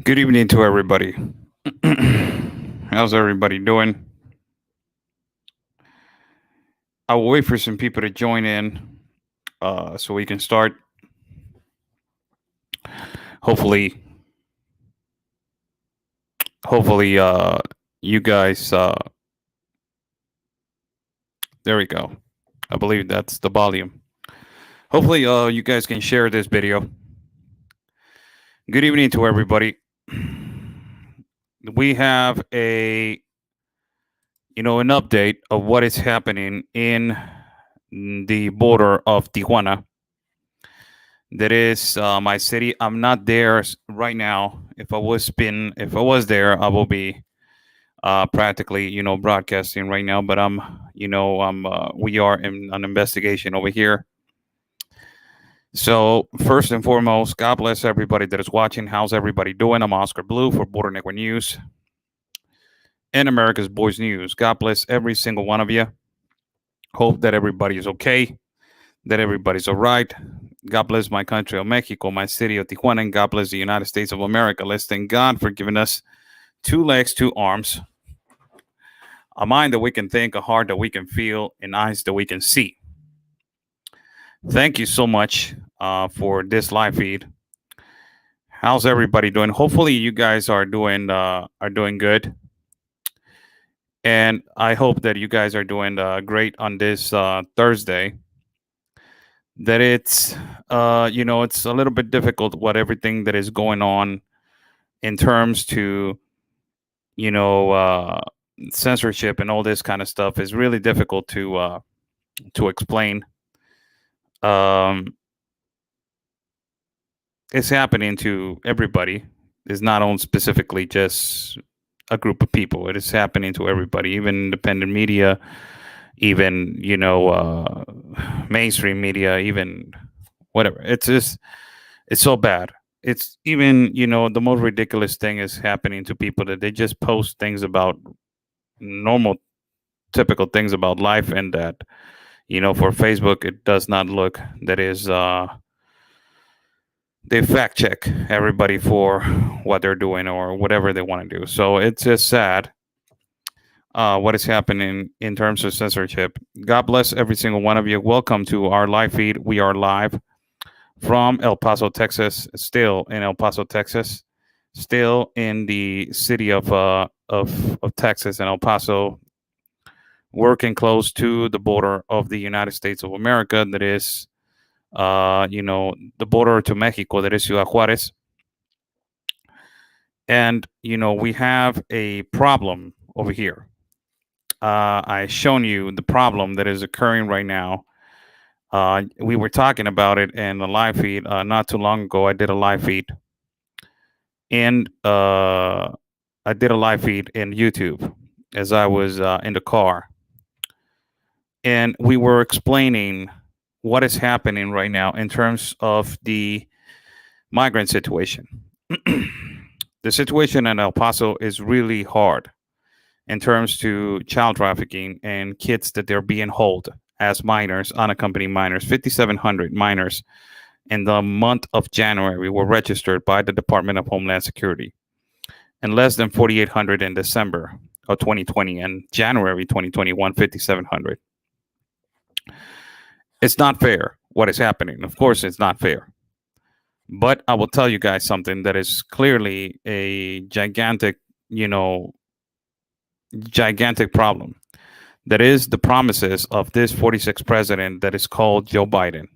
Good evening to everybody. How's everybody doing? I'll wait for some people to join in so we can start. Hopefully, hopefully, you guys, there we go. I believe that's the volume. Hopefully, you guys can share this video. Good evening to everybody. We have an update of what is happening in the border of Tijuana. That is my city. I'm not there right now. If I was there, I will be practically, broadcasting right now. But we are in an investigation over here. So first and foremost, God bless everybody that is watching. How's everybody doing? I'm Oscar Blue for Border Network News and America's Boys News. God bless every single one of you. Hope that everybody is okay, that everybody's all right. God bless my country of Mexico, my city of Tijuana, and God bless the United States of America. Let's thank God for giving us two legs, two arms, a mind that we can think, a heart that we can feel, and eyes that we can see. Thank you so much for this live feed. How's everybody doing? Hopefully, you guys are doing good, and I hope that you guys are doing great on this Thursday. That it's a little bit difficult what everything that is going on in terms to you know uh, censorship and all this kind of stuff is really difficult to explain. Um, it's happening to everybody. It's not on specifically just a group of people. It is happening to everybody, even independent media, even mainstream media, even whatever. It's so bad. It's even the most ridiculous thing is happening to people that they just post things about normal, typical things about life, and that for Facebook it does not look that is they fact check everybody for what they're doing or whatever they want to do. So it's just sad what is happening in terms of censorship. God bless every single one of you. Welcome to our live feed. We are live from El Paso, Texas. Still in El Paso, Texas. Still in the city of Texas and El Paso, working close to the border of the United States of America. That is, the border to Mexico. That is Ciudad Juarez. And we have a problem over here. I shown you the problem that is occurring right now. We were talking about it in the live feed not too long ago. I did a live feed, and I did a live feed in YouTube as I was in the car, and we were explaining what is happening right now in terms of the migrant situation. The situation in El Paso is really hard in terms to child trafficking and kids that they're being held as minors, unaccompanied minors. 5,700 minors in the month of January were registered by the Department of Homeland Security, and less than 4,800 in December of 2020, and January 2021, 5,700. It's not fair what is happening. Of course, it's not fair. But I will tell you guys something that is clearly a gigantic problem. That is the promises of this 46th president that is called Joe Biden.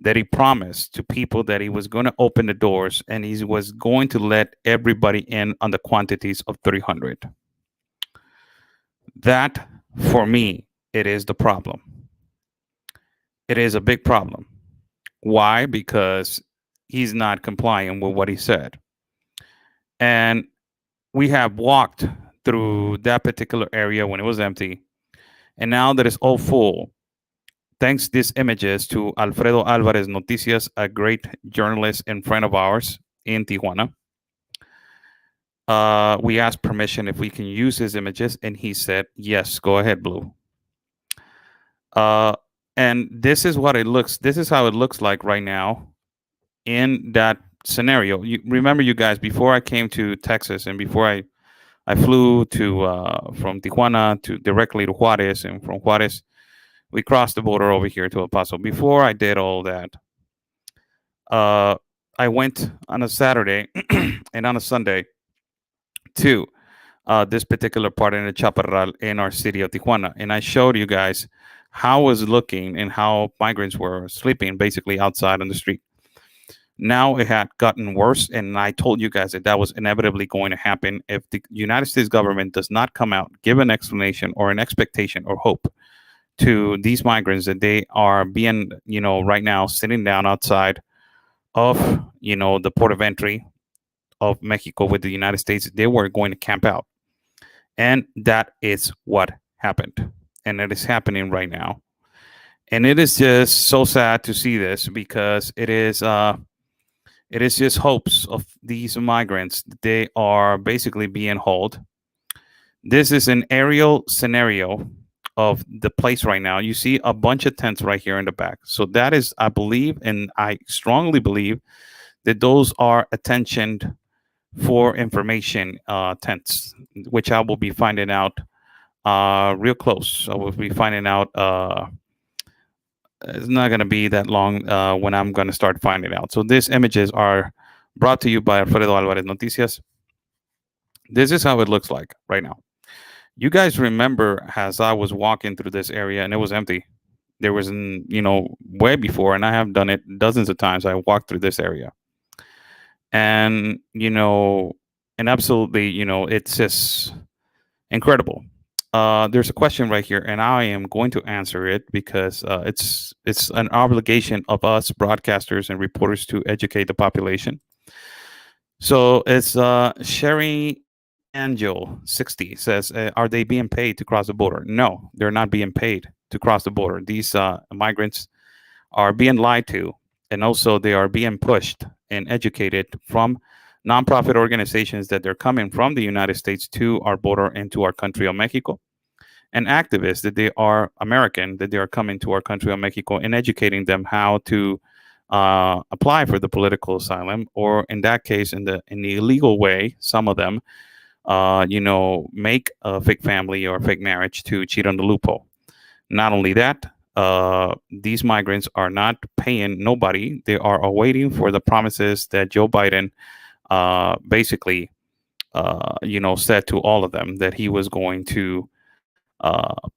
That he promised to people that he was going to open the doors and he was going to let everybody in on the quantities of 300. That, for me, it is the problem. It is a big problem. Why? Because he's not complying with what he said. And we have walked through that particular area when it was empty. And now that it's all full, thanks these images to Alfredo Alvarez Noticias, a great journalist and friend of ours in Tijuana. We asked permission if we can use his images, and he said, yes, go ahead, Blue. And this is what it looks. This is how it looks like right now in that scenario. You remember, you guys, before I came to Texas and before I flew to from Tijuana to directly to Juarez, and from Juarez we crossed the border over here to El Paso. Before I did all that, uh, I went on a Saturday and on a Sunday to this particular part in the Chaparral in our city of Tijuana, and I showed you guys how it was looking and how migrants were sleeping basically outside on the street. Now it had gotten worse, and I told you guys that that was inevitably going to happen if the United States government does not come out, give an explanation or an expectation or hope to these migrants that they are being, right now sitting down outside of, the port of entry of Mexico with the United States. They were going to camp out, and that is what happened, and it is happening right now. And it is just so sad to see this because it is just hopes of these migrants. They are basically being hauled. This is an aerial scenario of the place right now. You see a bunch of tents right here in the back. So that is, I believe, and I strongly believe that those are attention for information tents, which I will be finding out real close. I will be finding out. It's not going to be that long when I'm going to start finding out. So these images are brought to you by Alfredo Alvarez Noticias. This is how it looks like right now. You guys remember as I was walking through this area and it was empty. There was, way before, and I have done it dozens of times. I walked through this area, and and absolutely, it's just incredible. There's a question right here, and I am going to answer it because it's an obligation of us broadcasters and reporters to educate the population. So it's Sherry Angel 60 says, "Are they being paid to cross the border?" No, they're not being paid to cross the border. These migrants are being lied to, and also they are being pushed and educated from nonprofit organizations that they're coming from the United States to our border into our country of Mexico, and activists that they are American, that they are coming to our country of Mexico and educating them how to apply for the political asylum, or in that case, in the illegal way, some of them, make a fake family or a fake marriage to cheat on the loophole. Not only that, these migrants are not paying nobody. They are awaiting for the promises that Joe Biden basically, said to all of them that he was going to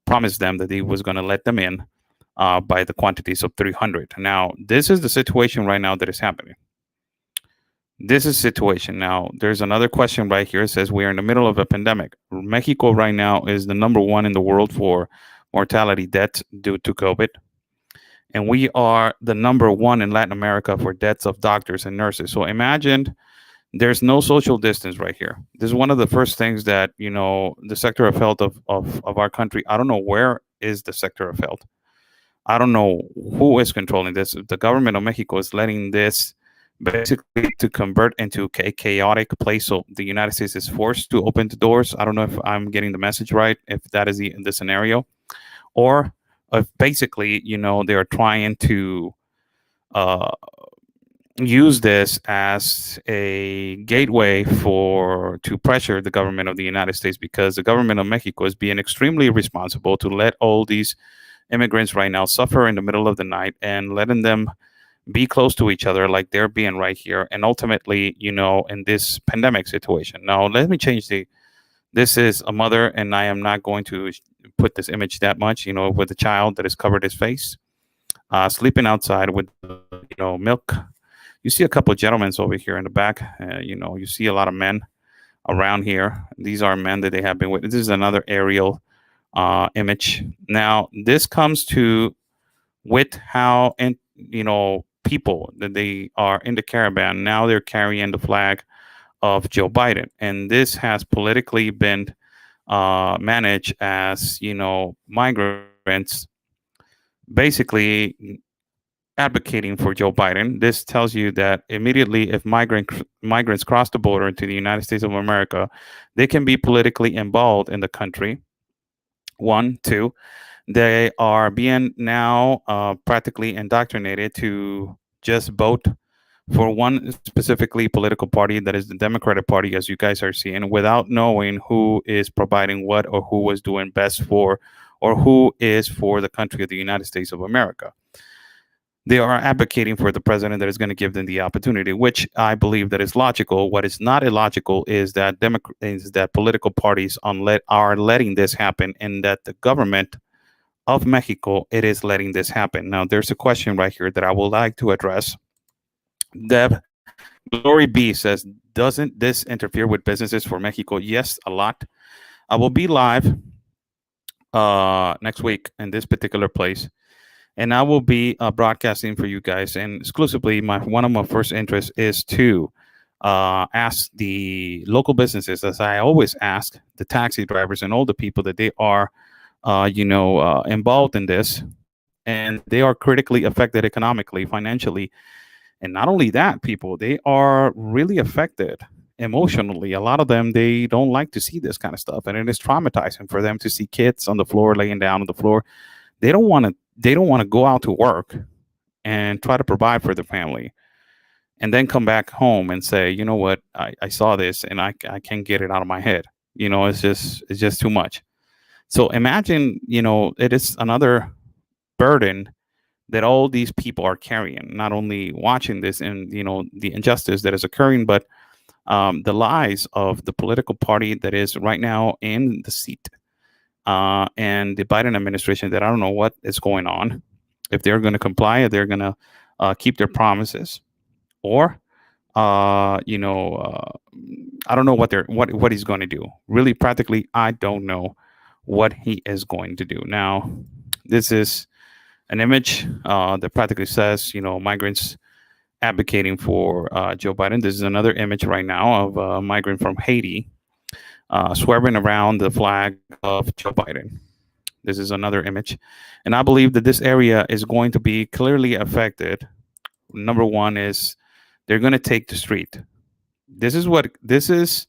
promise them that he was going to let them in by the quantities of 300. Now, this is the situation right now that is happening. This is situation. Now, there's another question right here. It says we are in the middle of a pandemic. Mexico right now is the number one in the world for mortality deaths due to COVID. And we are the number one in Latin America for deaths of doctors and nurses. So imagine there's no social distance right here. This is one of the first things that, the sector of health of our country. I don't know where is the sector of health. I don't know who is controlling this. The government of Mexico is letting this basically to convert into a chaotic place. So the United States is forced to open the doors. I don't know if I'm getting the message right, if that is the scenario, or if basically, they are trying to uh, use this as a gateway for to pressure the government of the United States, because the government of Mexico is being extremely irresponsible to let all these immigrants right now suffer in the middle of the night and letting them be close to each other like they're being right here, and ultimately, in this pandemic situation. Now let me change this is a mother, and I am not going to put this image that much, with a child that has covered his face, sleeping outside with milk. You see a couple of gentlemen over here in the back. You see a lot of men around here. These are men that they have been with. This is another aerial image. Now, this comes to with how, and people that they are in the caravan. Now they're carrying the flag of Joe Biden, and this has politically been managed as migrants basically advocating for Joe Biden. This tells you that immediately, if migrants cross the border into the United States of America, they can be politically involved in the country. One, two, they are being now practically indoctrinated to just vote for one specifically political party, that is the Democratic Party, as you guys are seeing, without knowing who is providing what or who was doing best for, or who is for the country of the United States of America. They are advocating for the president that is going to give them the opportunity, which I believe that is logical. What is not illogical is that political parties are letting this happen, and that the government of Mexico it is letting this happen. Now, there's a question right here that I would like to address. Deb Glory B says, doesn't this interfere with businesses for Mexico? Yes, a lot. I will be live next week in this particular place, and I will be broadcasting for you guys. And exclusively, one of my first interests is to ask the local businesses, as I always ask the taxi drivers and all the people that they are, involved in this, and they are critically affected economically, financially. And not only that, people, they are really affected emotionally. A lot of them, they don't like to see this kind of stuff, and it is traumatizing for them to see kids on the floor, laying down on the floor. They don't want to go out to work and try to provide for their family, and then come back home and say, you know what, I saw this and I can't get it out of my head. It's just too much. So imagine, it is another burden that all these people are carrying, not only watching this and the injustice that is occurring, but the lies of the political party that is right now in the seat, and the Biden administration, that I don't know what is going on, if they're going to comply, if they're going to keep their promises, or I don't know what he's going to do. Really, practically, I don't know what he is going to do. Now, this is an image that practically says, migrants advocating for Joe Biden. This is another image right now of a migrant from Haiti swerving around the flag of Joe Biden. This is another image. And I believe that this area is going to be clearly affected. Number one is they're going to take the street. This is,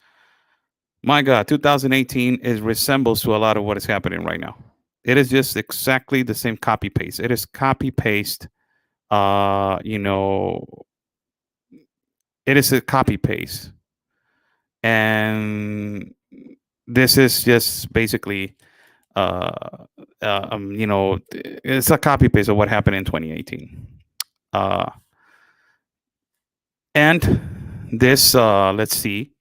my God, 2018 resembles to a lot of what is happening right now. It is just exactly the same copy paste. It is copy paste. It is a copy paste, and this is just basically, it's a copy paste of what happened in 2018. Uh, and this, let's see,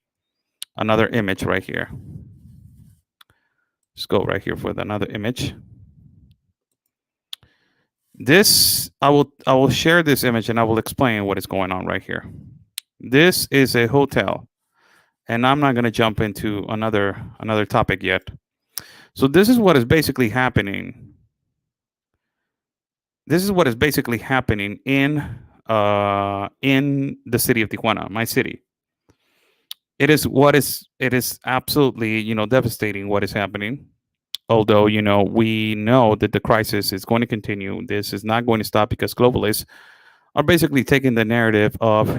another image right here. Let's go right here for another image. This, I will share this image and I will explain what is going on right here. This is a hotel, and I'm not going to jump into another topic yet. So this is what is basically happening. This is what is basically happening in the city of Tijuana, my city. It is absolutely, devastating what is happening. Although, we know that the crisis is going to continue. This is not going to stop because globalists are basically taking the narrative of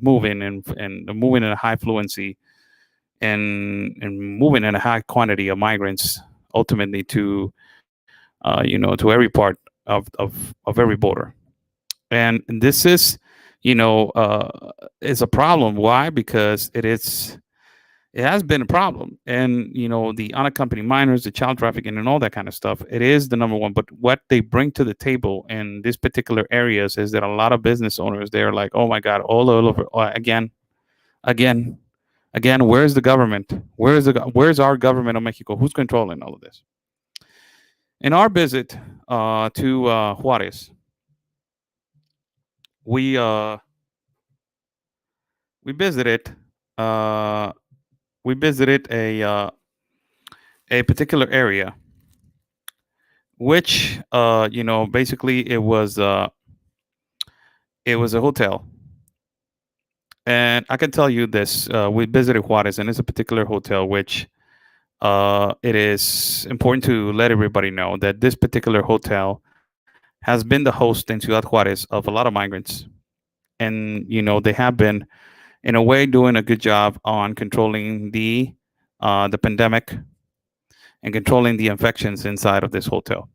moving and moving in a high fluency, and moving in a high quantity of migrants, ultimately to every part of every border. And this is a problem. Why? Because it has been a problem. And the unaccompanied minors, the child trafficking, and all that kind of stuff, it is the number one. But what they bring to the table in these particular areas is that a lot of business owners, they're like, oh my God, all over, again, where's the government? Where's our government of Mexico? Who's controlling all of this? In our visit to Juarez, we we visited uh, we visited a particular area, which basically it was a hotel. And I can tell you this: we visited Juarez, and it's a particular hotel which it is important to let everybody know that this particular hotel has been the host in Ciudad Juarez of a lot of migrants, and they have been, in a way, doing a good job on controlling the pandemic and controlling the infections inside of this hotel.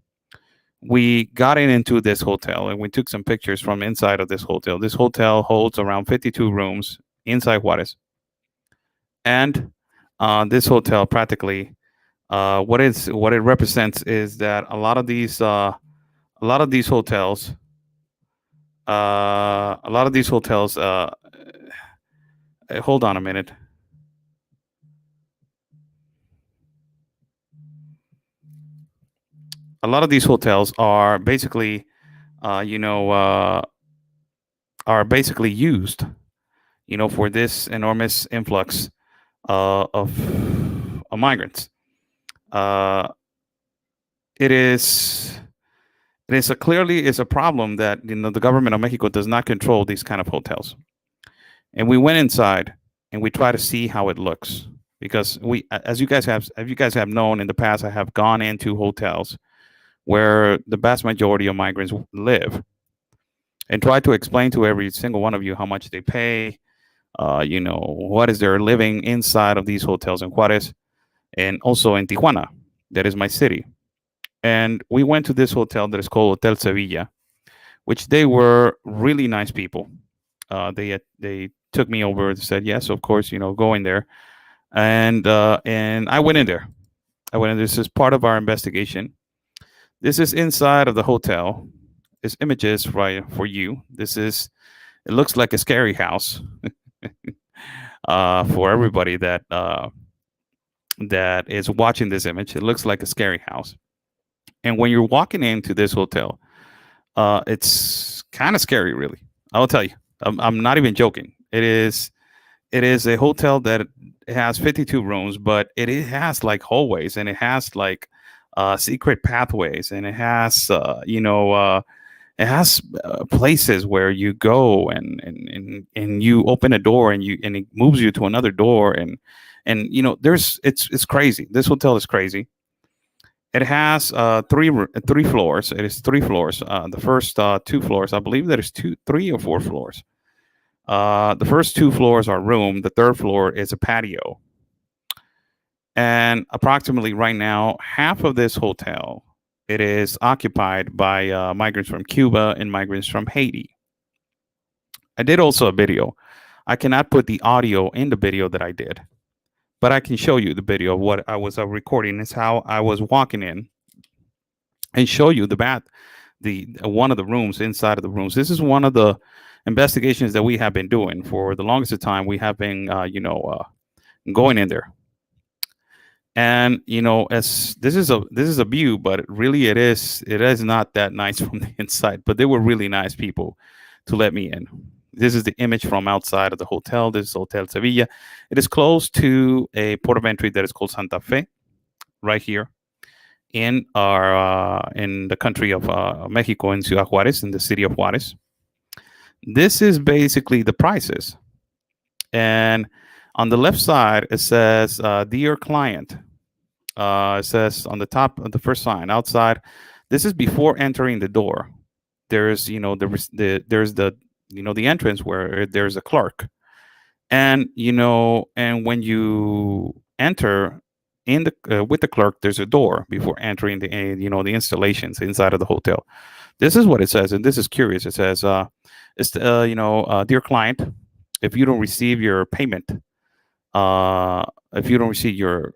we got into this hotel and we took some pictures from inside of this hotel. This hotel holds around 52 rooms inside Juarez, and this hotel practically, what it represents is that a lot of these hotels, a lot of these hotels. Hold on a minute. A lot of these hotels are basically, uh, you know, uh, are basically used, for this enormous influx of migrants. Uh, it is it is a clearly is a problem that the government of Mexico does not control these kind of hotels. And we went inside and we try to see how it looks, because as you guys have known in the past, I have gone into hotels where the vast majority of migrants live, and try to explain to every single one of you how much they pay, what is their living inside of these hotels in Juarez and also in Tijuana, that is my city. And we went to this hotel that is called Hotel Sevilla, which they were really nice people. They took me over and said, yes, of course, go in there. And I went in there. This is part of our investigation. This is inside of the hotel. This images right for you. It looks like a scary house for everybody that is watching this image. It looks like a scary house. And when you're walking into this hotel, it's kind of scary, really. I'll tell you. I'm not even joking. It is a hotel that has 52 rooms, but it has like hallways, and it has like secret pathways, and it has places where you go, and you open a door, and it moves you to another door, and there's it's crazy. This hotel is crazy. It has three floors. It is three floors. The first two floors, I believe, there is three or four floors. The first two floors are room. The third floor is a patio. And approximately right now, half of this hotel, it is occupied by migrants from Cuba and migrants from Haiti. I did also a video. I cannot put the audio in the video that I did, but I can show you the video of what I was recording. Is how I was walking in and show you the one of the rooms inside of the rooms. This is one of the investigations that we have been doing for the longest time. We have been, going in there, and as this is a view, but really it is not that nice from the inside. But they were really nice people to let me in. This is the image from outside of the hotel. This is Hotel Sevilla. It is close to a port of entry that is called Santa Fe, right here in the country of Mexico, in Ciudad Juarez, in the city of Juarez. This is basically the prices, and on the left side it says, "Dear client." It says on the top of the first sign outside. This is before entering the door. There's the entrance where there's a clerk, and when you enter in the with the clerk, there's a door before entering the installations inside of the hotel. This is what it says, and this is curious. It says, "Dear client, if you don't receive your payment, if you don't receive your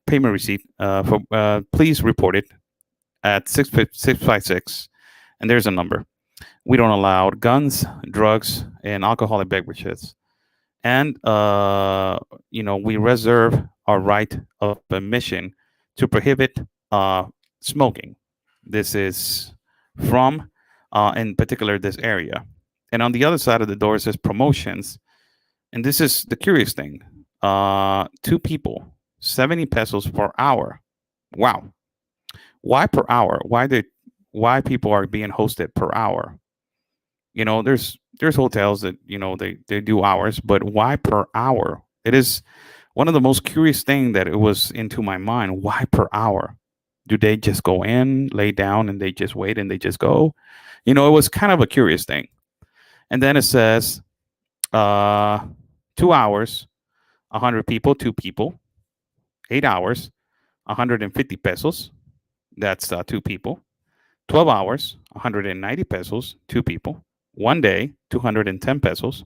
payment receipt, please report it at 656, and there's a number. We don't allow guns, drugs, and alcoholic beverages, and we reserve our right of admission to prohibit smoking. This is from, in particular, this area." And on the other side of the door it says promotions, and this is the curious thing: two people, 70 pesos per hour. Wow. Why per hour? Why people are being hosted per hour? There's hotels that they do hours, but why per hour? It is one of the most curious thing that it was into my mind. Why per hour? Do they just go in, lay down, and they just wait and they just go? It was kind of a curious thing. And then it says, 2 hours, 100 people, two people. 8 hours, 150 pesos. That's two people. 12 hours, 190 pesos, two people. 1 day, 210 pesos.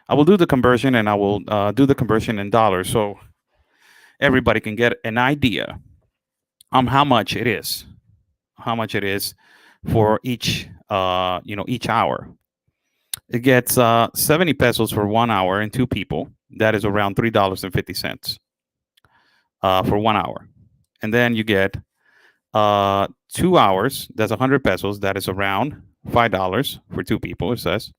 I will do the conversion and I will do the conversion in dollars so everybody can get an idea on how much it is, for each hour. It gets 70 pesos for 1 hour and two people. That is around $3.50 for 1 hour. And then you get 2 hours. That's 100 pesos. That is around $5 for two people. It says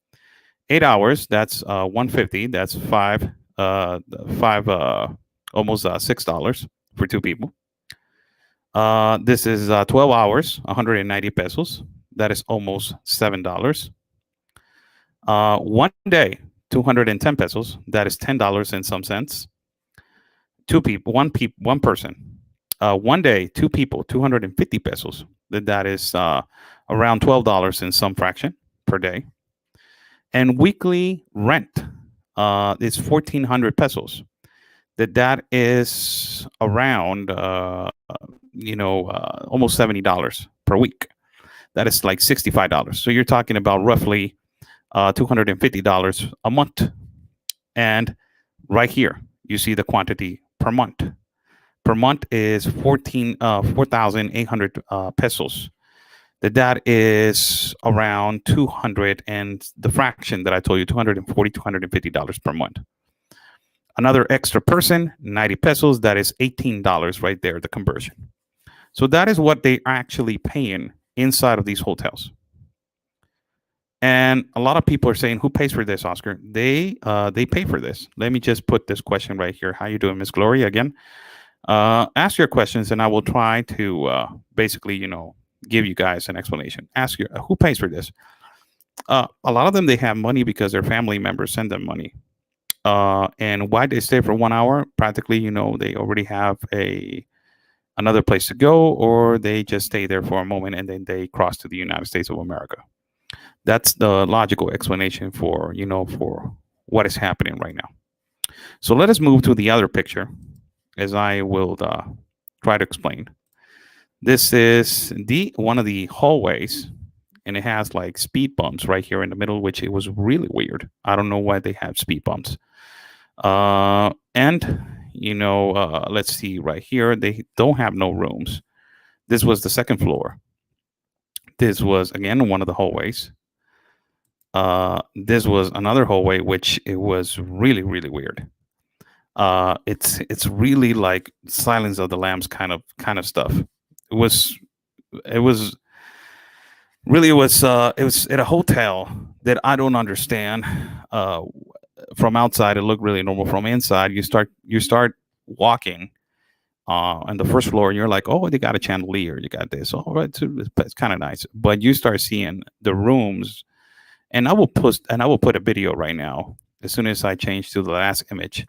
8 hours. That's 150. That's five almost $6 for two people. This is 12 hours, 190 pesos. That is almost $7. 1 day, 210 pesos. That is $10 and some cents. Two people, one person. 1 day, two people, 250 pesos. That is around $12 and some fraction per day. And weekly rent is 1,400 pesos. That is around almost $70 per week. That is like $65. So you're talking about roughly $250 a month. And right here, you see the quantity per month. Per month is 4,800 pesos. That is around 200 and the fraction that I told you, $240, $250 per month. Another extra person, 90 pesos. That is $18 right there, the conversion. So that is what they are actually paying inside of these hotels. And a lot of people are saying, "Who pays for this, Oscar?" They pay for this. Let me just put this question right here. How you doing, Miss Gloria? Again, ask your questions, and I will try to basically, give you guys an explanation. Ask your who pays for this. A lot of them, they have money because their family members send them money. And why they stay for 1 hour? Practically, they already have another place to go, or they just stay there for a moment and then they cross to the United States of America. That's the logical explanation for what is happening right now. So let us move to the other picture, as I will try to explain. This is one of the hallways, and it has like speed bumps right here in the middle, which it was really weird. I don't know why they have speed bumps. And let's see right here, they don't have no rooms. This was the second floor. This was again one of the hallways. This was another hallway, which it was really, really weird. It's really like Silence of the Lambs kind of stuff. It was really it was at a hotel that I don't understand. From outside, it looked really normal. From inside, you start walking on the first floor, and you're like, oh, they got a chandelier, you got this. Oh, right, it's kind of nice. But you start seeing the rooms. And I will put a video right now as soon as I change to the last image,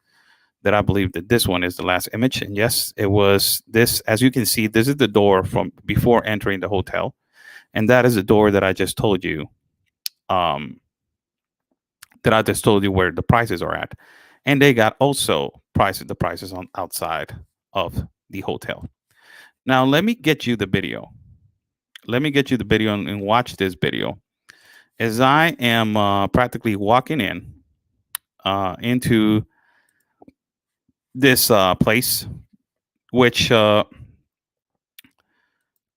that I believe that this one is the last image. And yes, it was this. As you can see, this is the door from before entering the hotel. And that is the door that I just told you, where the prices are at. And they got also the prices on outside of the hotel. Now, let me get you the video. And watch this video as I am practically walking into this place, which I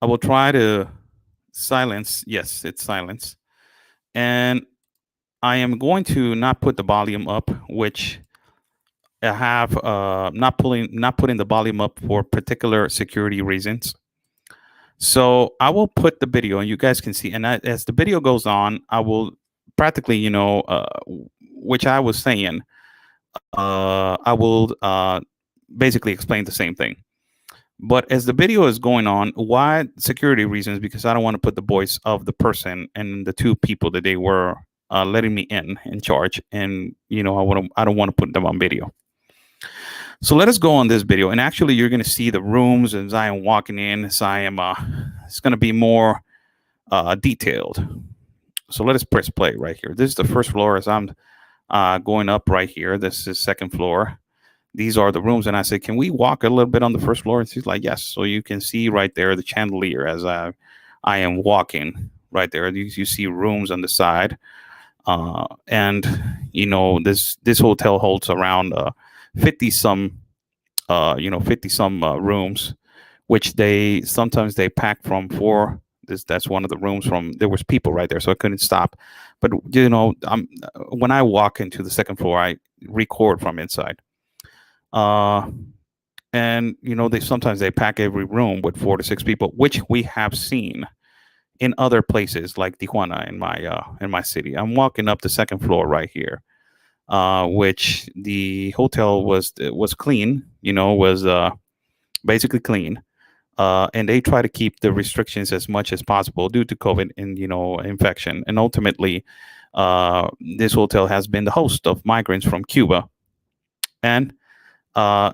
will try to silence. Yes, it's silence. And I am going to not put the volume up, which I have not putting the volume up for particular security reasons. So I will put the video, and you guys can see. And as the video goes on, I will practically, which I was saying, I will basically explain the same thing. But as the video is going on, why security reasons? Because I don't want to put the voice of the person and the two people that they were letting me in charge, and I don't want to put them on video. So let us go on this video, and actually you're going to see the rooms as I am walking in. As I am, it's going to be more detailed. So let us press play right here. This is the first floor. As I'm going up right here, this is second floor. These are the rooms, and I said, "Can we walk a little bit on the first floor?" And she's like, "Yes." So you can see right there the chandelier as I I am walking right there. You see rooms on the side, and this hotel holds around 50 some 50 some rooms, which they sometimes they pack from four. That's one of the rooms from there was people right there, so I couldn't stop. But when I walk into the second floor, I record from inside. Uh, and they sometimes they pack every room with 4 to 6 people, which we have seen in other places like Tijuana in my city. I'm walking up the second floor right here, which the hotel was clean, was basically clean. And they try to keep the restrictions as much as possible due to COVID and infection. And ultimately, this hotel has been the host of migrants from Cuba and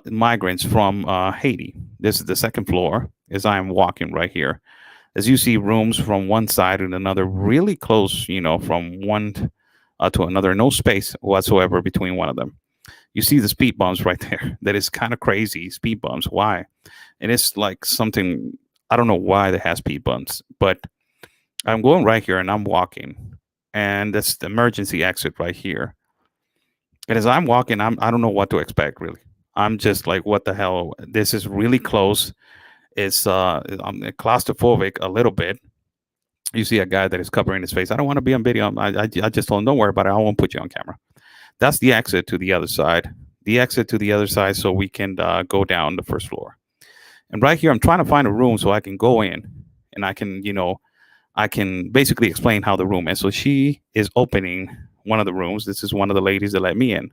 migrants from Haiti. This is the second floor as I am walking right here. As you see, rooms from one side and another, really close, from one to another, no space whatsoever between one of them. You see the speed bumps right there. That is kind of crazy. Speed bumps. Why? And it's like something, I don't know why they have speed bumps, but I'm going right here and I'm walking. And that's the emergency exit right here. And as I'm walking, I don't know what to expect really. I'm just like, what the hell? This is really close. It's I'm claustrophobic a little bit. You see a guy that is covering his face. I don't want to be on video. I just told him, don't worry about it. I won't put you on camera. That's the exit to the other side. The exit to the other side, so we can go down the first floor. And right here, I'm trying to find a room so I can go in, and I can basically explain how the room is. So she is opening one of the rooms. This is one of the ladies that let me in,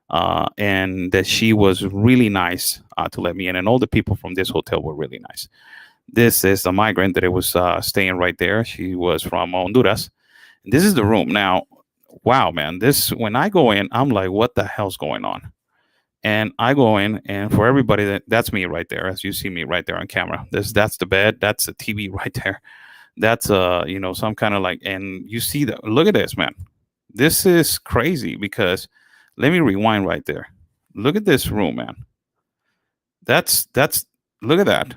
and that she was really nice to let me in, and all the people from this hotel were really nice. This is a migrant that it was staying right there. She was from Honduras. This is the room now. Wow, man! This when I go in, I'm like, what the hell's going on? And I go in, and for everybody, that's me right there, as you see me right there on camera. That's the bed, that's the TV right there. That's some kind of like, and you see that. Look at this, man. This is crazy because let me rewind right there. Look at this room, man. That's look at that.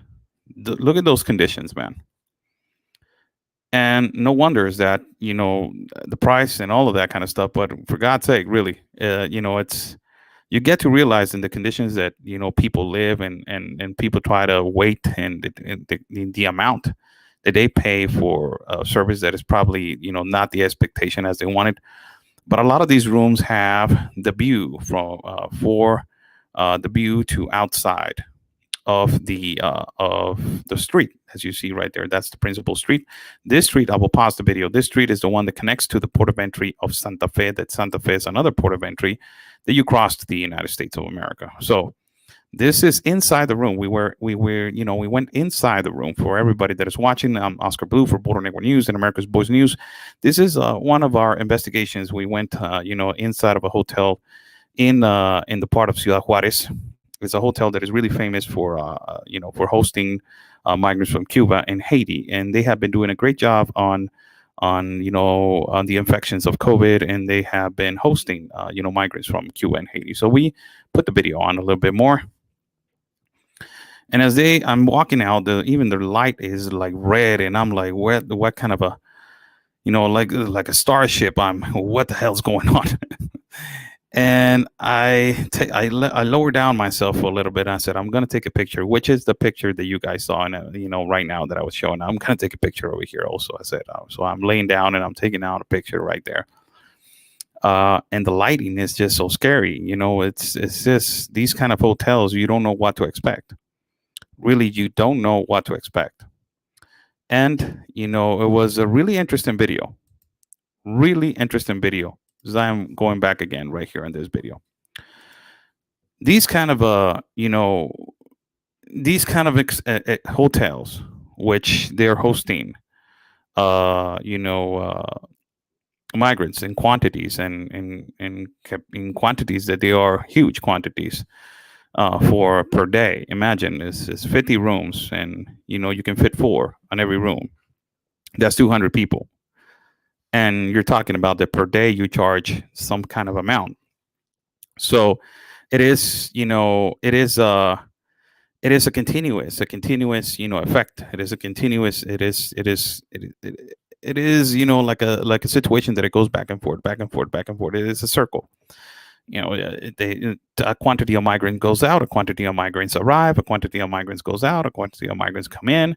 Look at those conditions, man. And no wonder is that the price and all of that kind of stuff. But for God's sake, really, it's you get to realize in the conditions that people live and people try to wait and the amount that they pay for a service that is probably not the expectation as they wanted. But a lot of these rooms have the view for the view to outside of the street, as you see right there. That's the principal street. This street, I will pause the video. This street is the one that connects to the port of entry of Santa Fe. That Santa Fe is another port of entry that you cross to the United States of America. So this is inside the room. We went inside the room. For everybody that is watching, I'm Oscar Blue for Border Network News and America's Boys News. This is one of our investigations. We went inside of a hotel in the part of Ciudad Juarez. It's a hotel that is really famous for for hosting migrants from Cuba and Haiti, and they have been doing a great job on the infections of COVID, and they have been hosting migrants from Cuba and Haiti. So we put the video on a little bit more, and I'm walking out, even the light is like red, and I'm like, what kind of a like a starship? What the hell's going on? And I lowered down myself a little bit. And I said, I'm going to take a picture, which is the picture that you guys saw, right now that I was showing. I'm going to take a picture over here also. I said, so I'm laying down and I'm taking out a picture right there. And the lighting is just so scary. It's just these kind of hotels, you don't know what to expect. Really, you don't know what to expect. And, it was a really interesting video. Really interesting video. As I'm going back again right here in this video. These kind of hotels, which they're hosting, migrants in quantities and in quantities that they are huge quantities for per day. Imagine it's 50 rooms, and you can fit 4 on every room. That's 200 people. And you're talking about that per day you charge some kind of amount. So it is it is a continuous effect. It is a continuous it is like a situation that it goes back and forth, back and forth, back and forth. It is a circle. A quantity of migrants goes out, a quantity of migrants arrive, a quantity of migrants goes out, a quantity of migrants come in.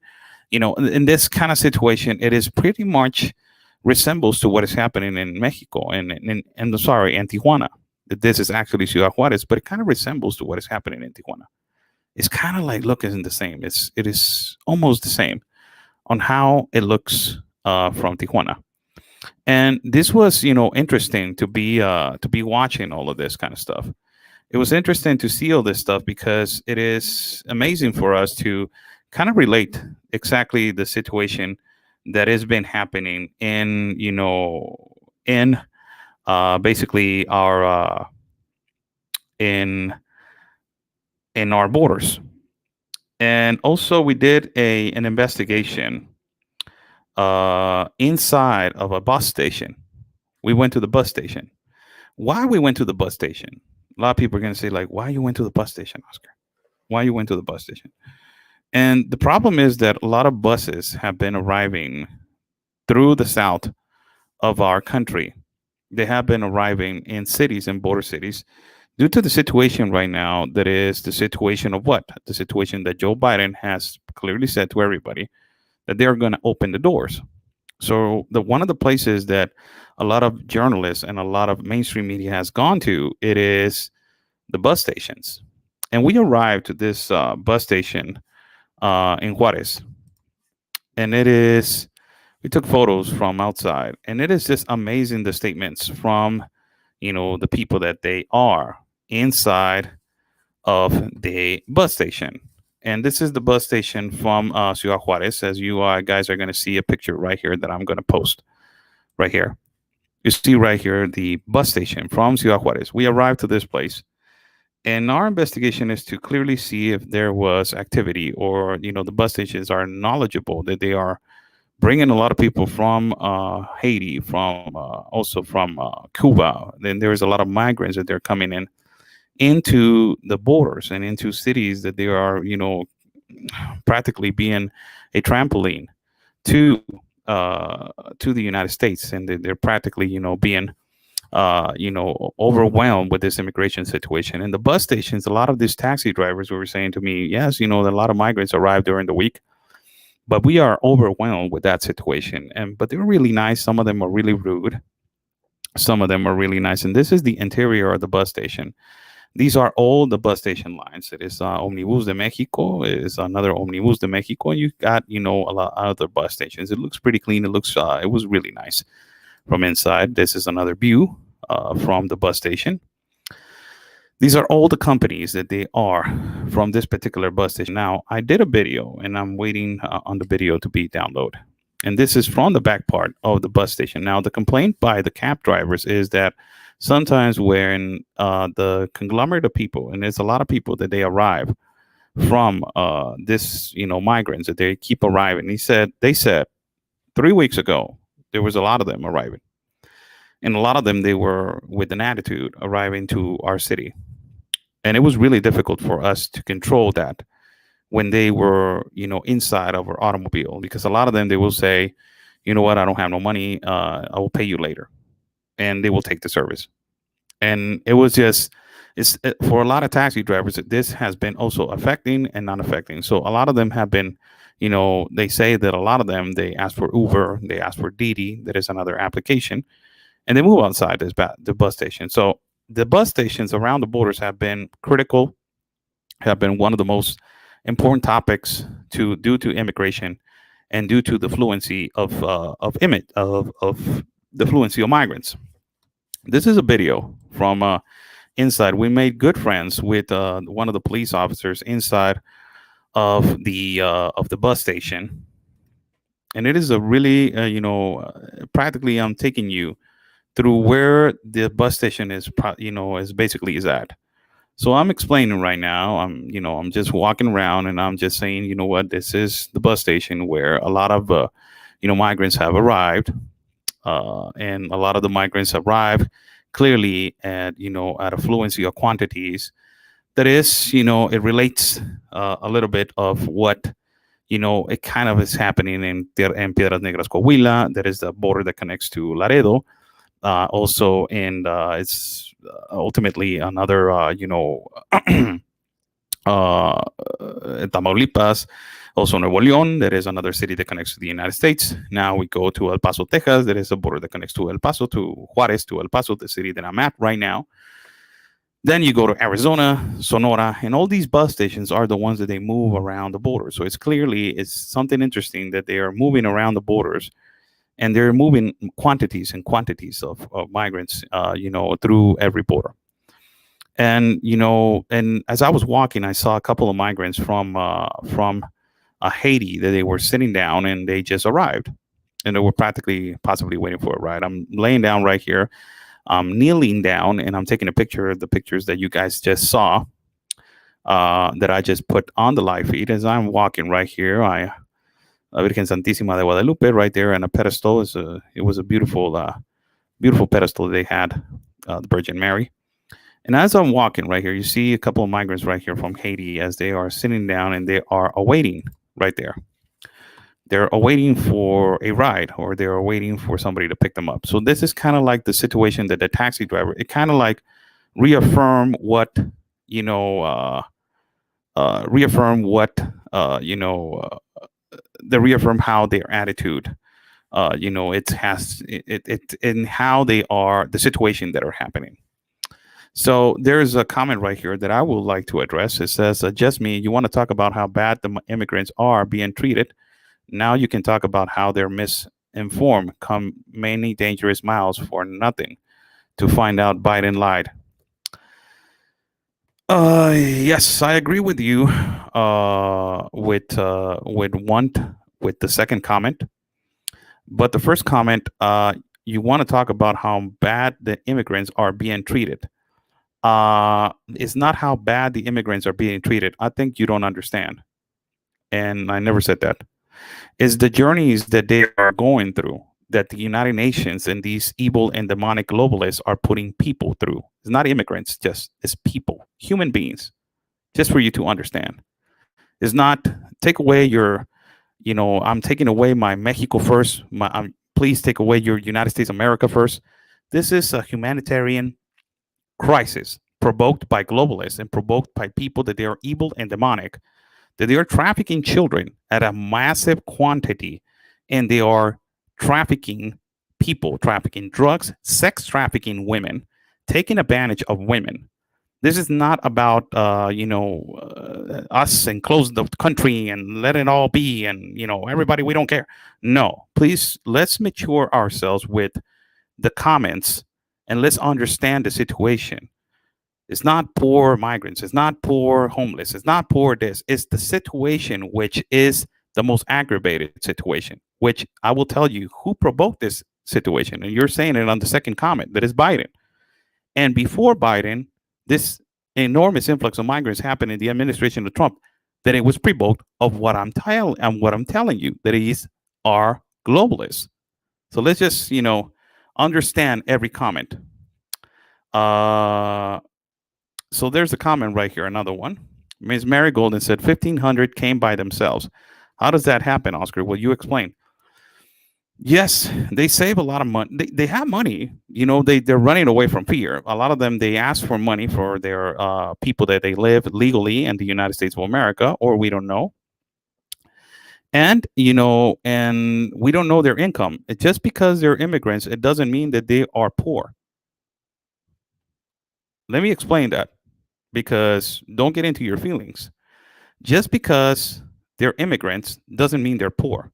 In this kind of situation, it is pretty much resembles to what is happening in Mexico and sorry, in Tijuana. This is actually Ciudad Juarez, but it kind of resembles to what is happening in Tijuana. It's kind of like looking the same. It is almost the same on how it looks from Tijuana. And this was interesting to be watching all of this kind of stuff. It was interesting to see all this stuff because it is amazing for us to kind of relate exactly the situation that has been happening in basically our in in our borders. And also we did an investigation inside of a bus station. We went to the bus station. Why we went to the bus station? A lot of people are going to say, like, why you went to the bus station, Oscar? Why you went to the bus station? And the problem is that a lot of buses have been arriving through the south of our country. They have been arriving in cities and border cities due to the situation right now. That is the situation of what? The situation that Joe Biden has clearly said to everybody that they're going to open the doors. So the one of the places that a lot of journalists and a lot of mainstream media has gone to, it is the bus stations. And we arrived to this bus station in Juarez, and we took photos from outside, and it is just amazing the statements from the people that they are inside of the bus station. And this is the bus station from Ciudad Juarez. As you guys are going to see a picture right here that I'm going to post right here. You see right here the bus station from Ciudad Juarez. We arrived to this place, and our investigation is to clearly see if there was activity, or the bus stations are knowledgeable that they are bringing a lot of people from Haiti, from also from Cuba. Then there's a lot of migrants that they're coming in into the borders and into cities that they are, practically being a trampoline to to the United States, and they're practically, being overwhelmed with this immigration situation. And the bus stations, a lot of these taxi drivers were saying to me, yes, a lot of migrants arrive during the week, but we are overwhelmed with that situation. And but they're really nice. Some of them are really rude. Some of them are really nice. And this is the interior of the bus station. These are all the bus station lines. It is Omnibus de Mexico. It is another Omnibus de Mexico. And you got, a lot of other bus stations. It looks pretty clean. It was really nice from inside. This is another view from the bus station. These are all the companies that they are from this particular bus station. Now, I did a video, and I'm waiting on the video to be downloaded. And this is from the back part of the bus station. Now, the complaint by the cab drivers is that sometimes when the conglomerate of people, and there's a lot of people that they arrive from this, migrants that they keep arriving. They said 3 weeks ago, there was a lot of them arriving. And a lot of them, they were with an attitude arriving to our city. And it was really difficult for us to control that when they were, inside of our automobile, because a lot of them, they will say, you know what, I don't have no money. I will pay you later. And they will take the service. And it was just, for a lot of taxi drivers, this has been also affecting and not affecting. So a lot of them have been, they say that a lot of them, they ask for Uber, they ask for Didi, that is another application, and they move outside the bus station. So the bus stations around the borders have been critical, have been one of the most important topics due to immigration and due to the fluency of the fluency of migrants. This is a video from inside. We made good friends with one of the police officers inside of the bus station, and it is a really practically I'm taking you through where the bus station is basically is at. So I'm explaining right now. I'm just walking around, and I'm just saying, what, this is the bus station where a lot of migrants have arrived, and a lot of the migrants arrive clearly at at a fluency of quantities that is, it relates a little bit of what it kind of is happening in Piedras Negras, Coahuila. That is the border that connects to Laredo. Also, and it's ultimately another, Tamaulipas, also Nuevo León. That is another city that connects to the United States. Now we go to El Paso, Texas. That is a border that connects to El Paso, to Juarez, to El Paso, the city that I'm at right now. Then you go to Arizona, Sonora, and all these bus stations are the ones that they move around the border. So it's something interesting that they are moving around the borders, and they're moving quantities and quantities of migrants, through every border. And and as I was walking, I saw a couple of migrants from Haiti that they were sitting down and they just arrived, and they were practically possibly waiting for a ride. I'm laying down right here. I'm kneeling down and I'm taking a picture of the pictures that you guys just saw, that I just put on the live feed as I'm walking right here. Virgen Santísima de Guadalupe right there, and a pedestal. It was a beautiful, beautiful pedestal they had, the Virgin Mary. And as I'm walking right here, you see a couple of migrants right here from Haiti as they are sitting down and they are awaiting right there. They're awaiting for a ride, or they're waiting for somebody to pick them up. So this is kind of like the situation that the taxi driver, it kind of like reaffirm what, you know, reaffirm what, they reaffirm how their attitude, it has, it in how they are, the situation that are happening. So there's a comment right here that I would like to address. It says, just me, you want to talk about how bad the immigrants are being treated. Now you can talk about how they're misinformed, come many dangerous miles for nothing to find out Biden lied. Yes, I agree with you. With the second comment, but the first comment, you want to talk about how bad the immigrants are being treated. It's not how bad the immigrants are being treated. I think you don't understand, and I never said that. Is the journeys that they are going through, that the United Nations and these evil and demonic globalists are putting people through. It's not immigrants, just it's people, human beings. Just for you to understand, it's not take away your, I'm taking away my Mexico first. Please take away your United States America first. This is a humanitarian crisis provoked by globalists and provoked by people that they are evil and demonic, that they are trafficking children at a massive quantity, and they are trafficking people, trafficking drugs, sex trafficking women, taking advantage of women. This is not about us and close the country and let it all be, and everybody, we don't care. No, please, let's mature ourselves with the comments, and let's understand the situation. It's not poor migrants. It's not poor homeless. It's not poor this. It's the situation which is the most aggravated situation, which I will tell you who provoked this situation. And you're saying it on the second comment, that is Biden. And before Biden, this enormous influx of migrants happened in the administration of Trump, that it was provoked of what I'm telling you, that is are globalists. So let's just, understand every comment. Uh, so there's a comment right here, another one. Ms. Mary Golden said 1,500 came by themselves. How does that happen, Oscar? Will you explain? Yes, they save a lot of money. They have money. They're running away from fear. A lot of them, they ask for money for their people that they live legally in the United States of America, or we don't know. And, and we don't know their income. Just because they're immigrants, it doesn't mean that they are poor. Let me explain that, because don't get into your feelings. Just because they're immigrants doesn't mean they're poor.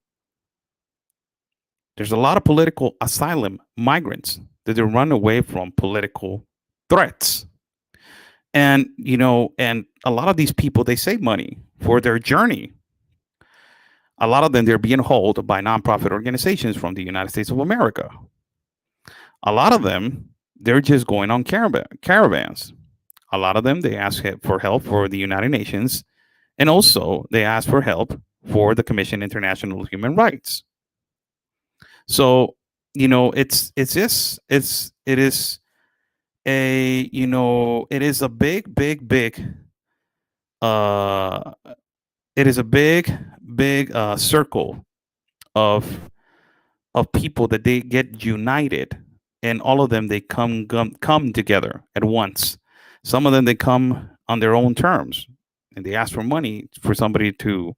There's a lot of political asylum migrants that they run away from political threats. And, and a lot of these people, they save money for their journey. A lot of them, they're being held by nonprofit organizations from the United States of America. A lot of them, they're just going on caravans. A lot of them, they ask for help for the United Nations, and also they ask for help for the Commission International Human Rights. So, it is a big, big, big Uh, it is a big, big circle of people that they get united, and all of them they come together at once. Some of them they come on their own terms, and they ask for money for somebody to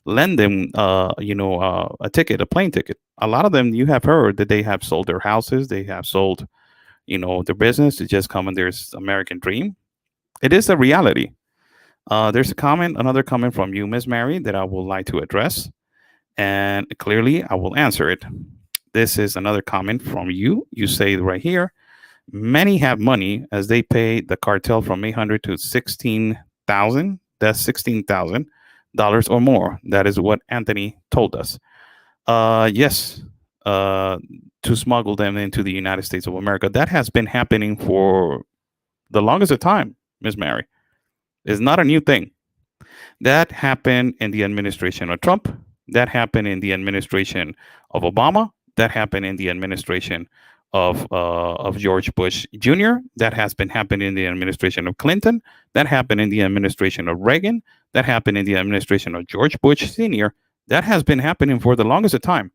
lend them, a ticket, a plane ticket. A lot of them you have heard that they have sold their houses, they have sold, their business to just come in their American dream. It is a reality. There's another comment from you, Miss Mary, that I would like to address, and clearly I will answer it. This is another comment from you. You say right here, many have money as they pay the cartel from 800 to 16,000. That's $16,000 or more. That is what Anthony told us. Yes, uh, to smuggle them into the United States of America. That has been happening for the longest of time, Miss Mary. It's not a new thing. That happened in the administration of Trump. That happened in the administration of Obama. That happened in the administration of George Bush Jr. That has been happening in the administration of Clinton. That happened in the administration of Reagan. That happened in the administration of George Bush Sr. That has been happening for the longest of time.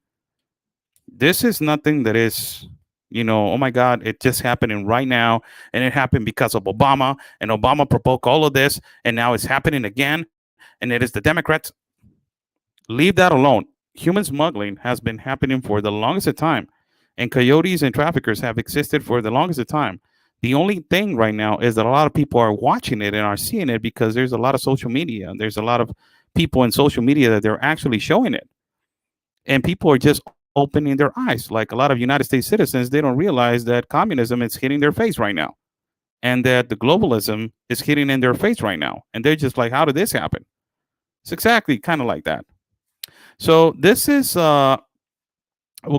This is nothing that is, oh my God, it just happening right now. And it happened because of Obama. And Obama provoked all of this. And now it's happening again. And it is the Democrats. Leave that alone. Human smuggling has been happening for the longest of time. And coyotes and traffickers have existed for the longest of time. The only thing right now is that a lot of people are watching it and are seeing it because there's a lot of social media. There's a lot of people in social media that they're actually showing it. And people are just opening their eyes. Like a lot of United States citizens, they don't realize that communism is hitting their face right now. And that the globalism is hitting in their face right now. And they're just like, how did this happen? It's exactly kind of like that. So this is, we'll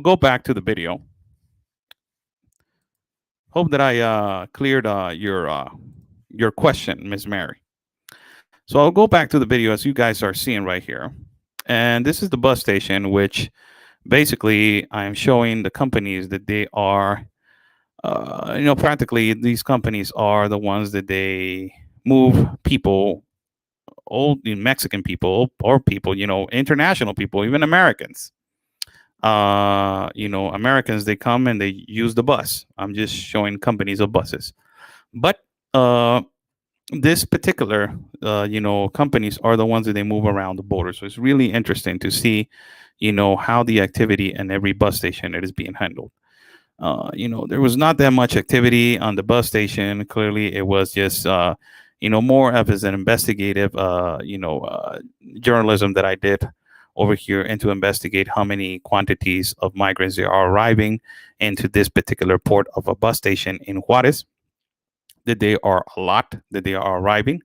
go back to the video. Hope that I cleared your question, Ms. Mary. So I'll go back to the video as you guys are seeing right here. And this is the bus station, which basically I'm showing the companies that they are, practically these companies are the ones that they move people, old Mexican people or people, international people, even Americans. Americans, they come and they use the bus. I'm just showing companies of buses. But this particular, companies are the ones that they move around the border. So it's really interesting to see, how the activity in every bus station it is being handled. There was not that much activity on the bus station. Clearly, it was just, more of as an investigative, journalism that I did over here and to investigate how many quantities of migrants there are arriving into this particular port of a bus station in Juarez. That they are a lot, that they are arriving.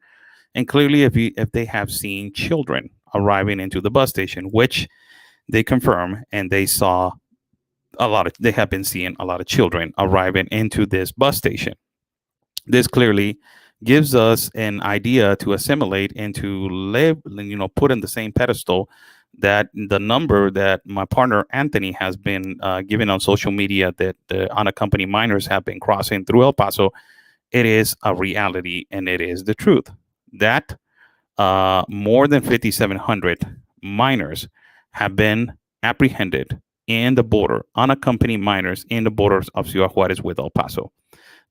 And clearly, if they have seen children arriving into the bus station, which they confirm, and they saw they have been seeing a lot of children arriving into this bus station. This clearly gives us an idea to assimilate and to live, put in the same pedestal that the number that my partner Anthony has been giving on social media that the unaccompanied minors have been crossing through El Paso. It is a reality and it is the truth that more than 5,700 minors have been apprehended in the border, unaccompanied minors in the borders of Ciudad Juarez with El Paso.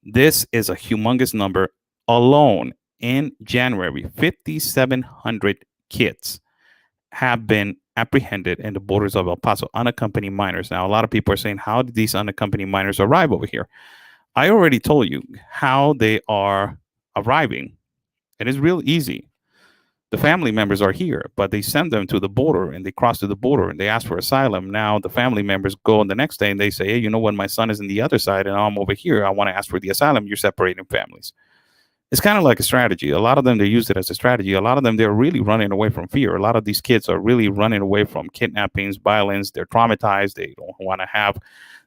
This is a humongous number alone. In January, 5,700 kids have been apprehended in the borders of El Paso, unaccompanied minors. Now, a lot of people are saying, how did these unaccompanied minors arrive over here? I already told you how they are arriving. It is real easy. The family members are here, but they send them to the border and they cross to the border and they ask for asylum. Now the family members go on the next day and they say, hey, you know what? My son is in the other side and I'm over here. I want to ask for the asylum. You're separating families. It's kind of like a strategy. A lot of them, they use it as a strategy. A lot of them, they're really running away from fear. A lot of these kids are really running away from kidnappings, violence. They're traumatized. They don't want to have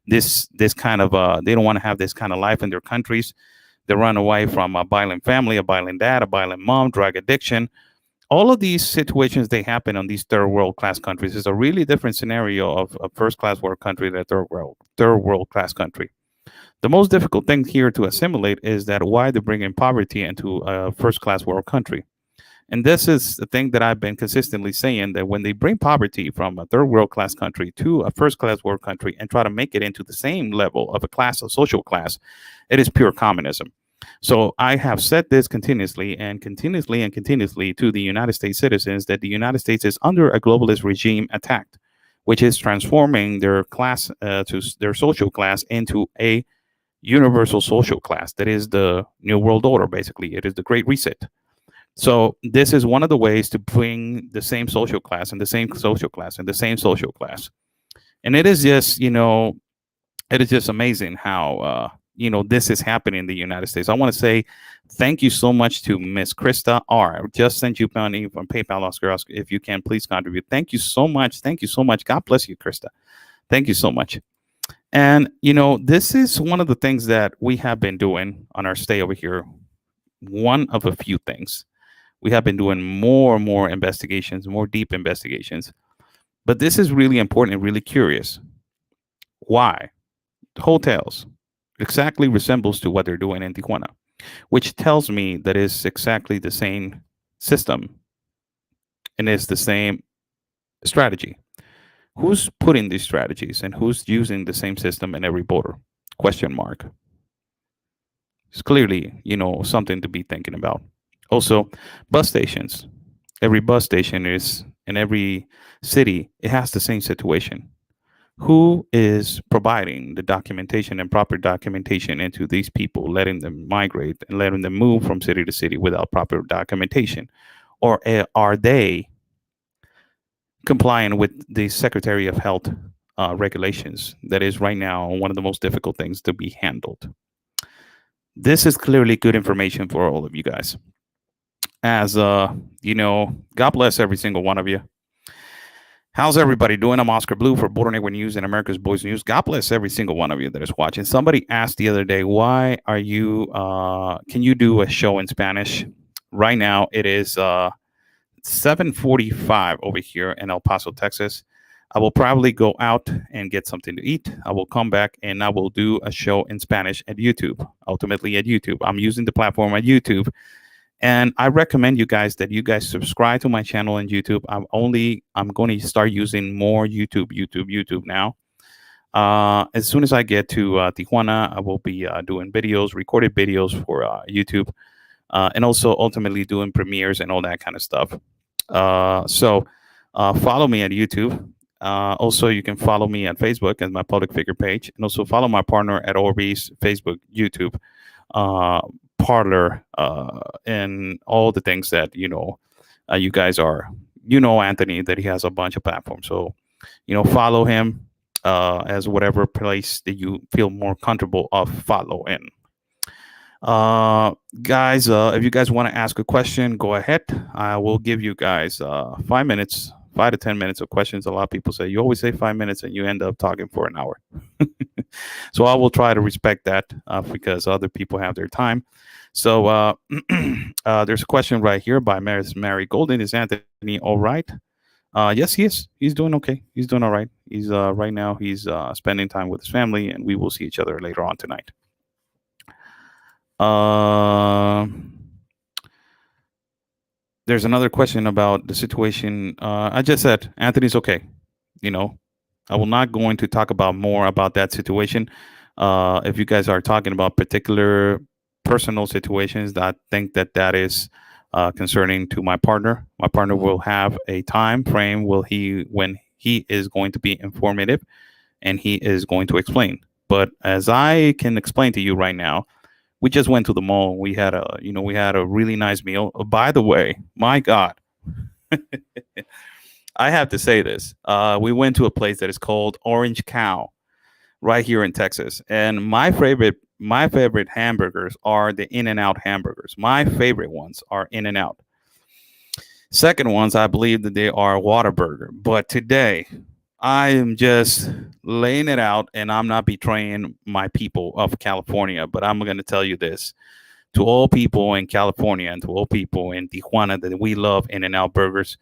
this kind of, they don't want to have this kind of life in their countries. They run away from a violent family, a violent dad, a violent mom, drug addiction. All of these situations, they happen on these third world class countries. It's a really different scenario of a first class world country than a third world class country. The most difficult thing here to assimilate is that why they bring in poverty into a first class world country. And this is the thing that I've been consistently saying, that when they bring poverty from a third world class country to a first class world country and try to make it into the same level of a class, a social class, it is pure communism. So I have said this continuously and continuously and continuously to the United States citizens, that the United States is under a globalist regime attack, which is transforming their class, to their social class, into a universal social class. That is the new world order. Basically, it is the Great Reset. So this is one of the ways to bring the same social class and the same social class and the same social class. And it is just, it is just amazing how, this is happening in the United States. I want to say thank you so much to Miss Krista R. I just sent you money from PayPal, Oscar. Oscar, if you can, please contribute. Thank you so much. Thank you so much. God bless you, Krista. Thank you so much. And, this is one of the things that we have been doing on our stay over here. One of a few things. We have been doing more and more investigations, more deep investigations. But this is really important and really curious. Why? Hotels exactly resembles to what they're doing in Tijuana, which tells me that it's exactly the same system and it's the same strategy. Who's putting these strategies and who's using the same system in every border? Question mark. It's clearly, something to be thinking about. Also, bus stations. Every bus station is in every city, it has the same situation. Who is providing the documentation and proper documentation into these people, letting them migrate and letting them move from city to city without proper documentation? Or are they complying with the Secretary of Health regulations? That is right now one of the most difficult things to be handled. This is clearly good information for all of you guys. As God bless every single one of you. How's everybody doing? I'm Oscar Blue for Border Network News and America's Boys News. God bless every single one of you that is watching. Somebody asked the other day, why are you, can you do a show in Spanish? Right now, it is 7:45 over here in El Paso, Texas. I will probably go out and get something to eat. I will come back and I will do a show in Spanish at YouTube, ultimately at YouTube. I'm using the platform at YouTube. And I recommend you guys that you guys subscribe to my channel on YouTube. I'm going to start using more YouTube now. As soon as I get to Tijuana, I will be doing videos, recorded videos for YouTube, and also ultimately doing premieres and all that kind of stuff. So follow me at YouTube. Also, you can follow me at Facebook as my public figure page, and also follow my partner at Orbeez, Facebook, YouTube, Parlor, and all the things that you guys are. Anthony, that he has a bunch of platforms. So follow him as whatever place that you feel more comfortable of following. Guys, if you guys want to ask a question, go ahead. I will give you guys 5 minutes, 5 to 10 minutes of questions. A lot of people say you always say 5 minutes and you end up talking for an hour. So I will try to respect that because other people have their time. So there's a question right here by Mary Golden. Is Anthony all right? Yes, he is. He's doing okay. He's doing all right. He's right now he's spending time with his family, and we will see each other later on tonight. There's another question about the situation. I just said Anthony's okay. I will not going to talk about more about that situation. If you guys are talking about particular personal situations, I think that is concerning to my partner. My partner will have a time frame when he is going to be informative and he is going to explain. But as I can explain to you right now, we just went to the mall. We had a really nice meal. By the way, my God, I have to say this. We went to a place that is called Orange Cow right here in Texas. And my favorite hamburgers are the In-N-Out hamburgers. My favorite ones are In-N-Out. Second ones, I believe that they are Whataburger. But today, I am just laying it out, and I'm not betraying my people of California. But I'm going to tell you this. To all people in California and to all people in Tijuana that we love In-N-Out burgers,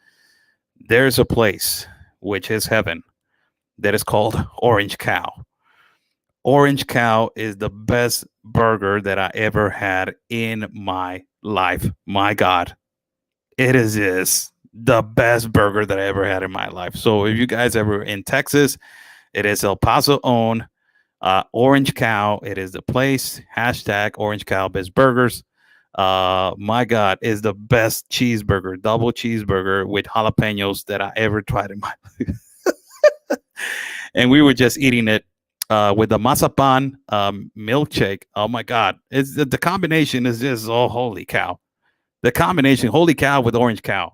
there's a place, which is heaven, that is called Orange Cow. Orange Cow is the best burger that I ever had in my life. My God. It is just the best burger that I ever had in my life. So if you guys ever in Texas, it is El Paso owned Orange Cow. It is the place. Hashtag Orange Cow Best Burgers. My God, is the best cheeseburger, double cheeseburger with jalapenos that I ever tried in my life. And we were just eating it with the mazapan milkshake. Oh my God, it's the combination is just oh holy cow. The combination, holy cow with orange cow.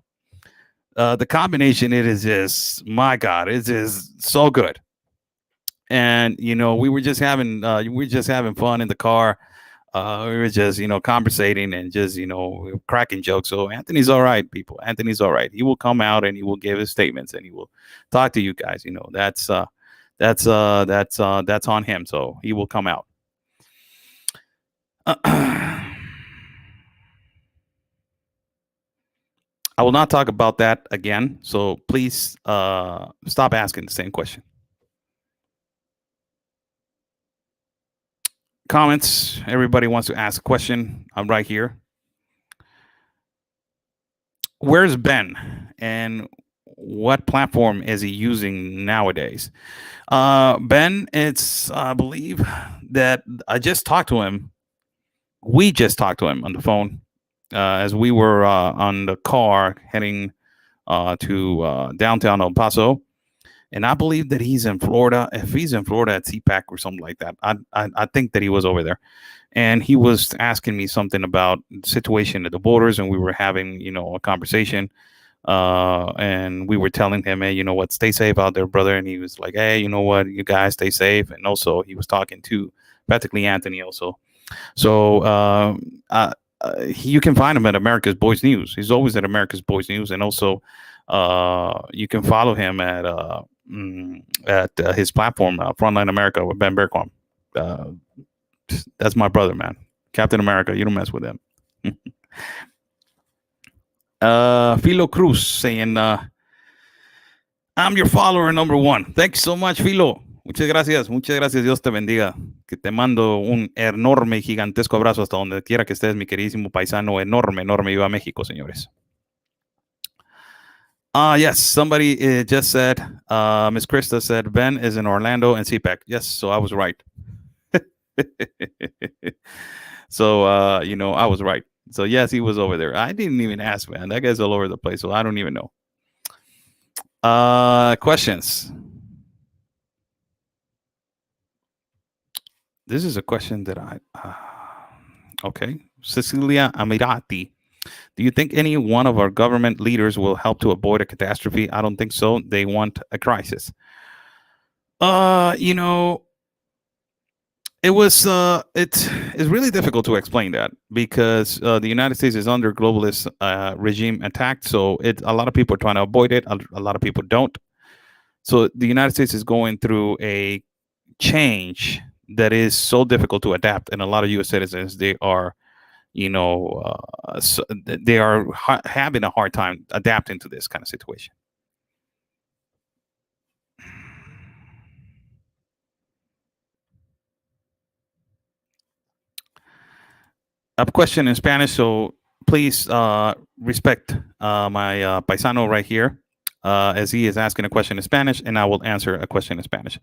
The combination, it is just my God, it's just so good. And we were just having fun in the car. We were just conversating and just we were cracking jokes. So Anthony's all right, people. Anthony's all right. He will come out and he will give his statements and he will talk to you guys. That's on him. So he will come out. I will not talk about that again. So please stop asking the same question. Comments. Everybody wants to ask a question. I'm right here. Where's Ben? And what platform is he using nowadays? Ben, it's I believe that I just talked to him. We just talked to him on the phone as we were on the car heading to downtown El Paso. And I believe that he's in Florida. If he's in Florida at CPAC or something like that, I think that he was over there. And he was asking me something about the situation at the borders, and we were having, a conversation. And we were telling him, hey, you know what, stay safe out there, brother. And he was like, hey, you know what, you guys stay safe. And also he was talking to practically Anthony also. So you can find him at America's Boys News. He's always at America's Boys News. And also you can follow him at his platform, Frontline America with Ben Berquam. That's my brother, man. Captain America. You don't mess with him. Philo Cruz saying, I'm your follower number one. Thanks so much, Philo. Muchas gracias. Dios te bendiga. Que te mando un enorme y gigantesco abrazo hasta donde quiera que estés, mi queridísimo paisano. Enorme. Viva México, señores. Yes, somebody just said, Miss Krista said, Ben is in Orlando and CPAC. Yes, so I was right. So, I was right. So, yes, he was over there. I didn't even ask, man. That guy's all over the place, so I don't even know. Questions? This is a question that okay. Cecilia Amirati. Do you think any one of our government leaders will help to avoid a catastrophe? I don't think so. They want a crisis. It's really difficult to explain that because the United States is under globalist regime attack. So a lot of people are trying to avoid it. A lot of people don't. So the United States is going through a change that is so difficult to adapt, and a lot of U.S. citizens, they are they are having a hard time adapting to this kind of situation. A question in Spanish, so please respect my paisano right here as he is asking a question in Spanish, and I will answer a question in Spanish.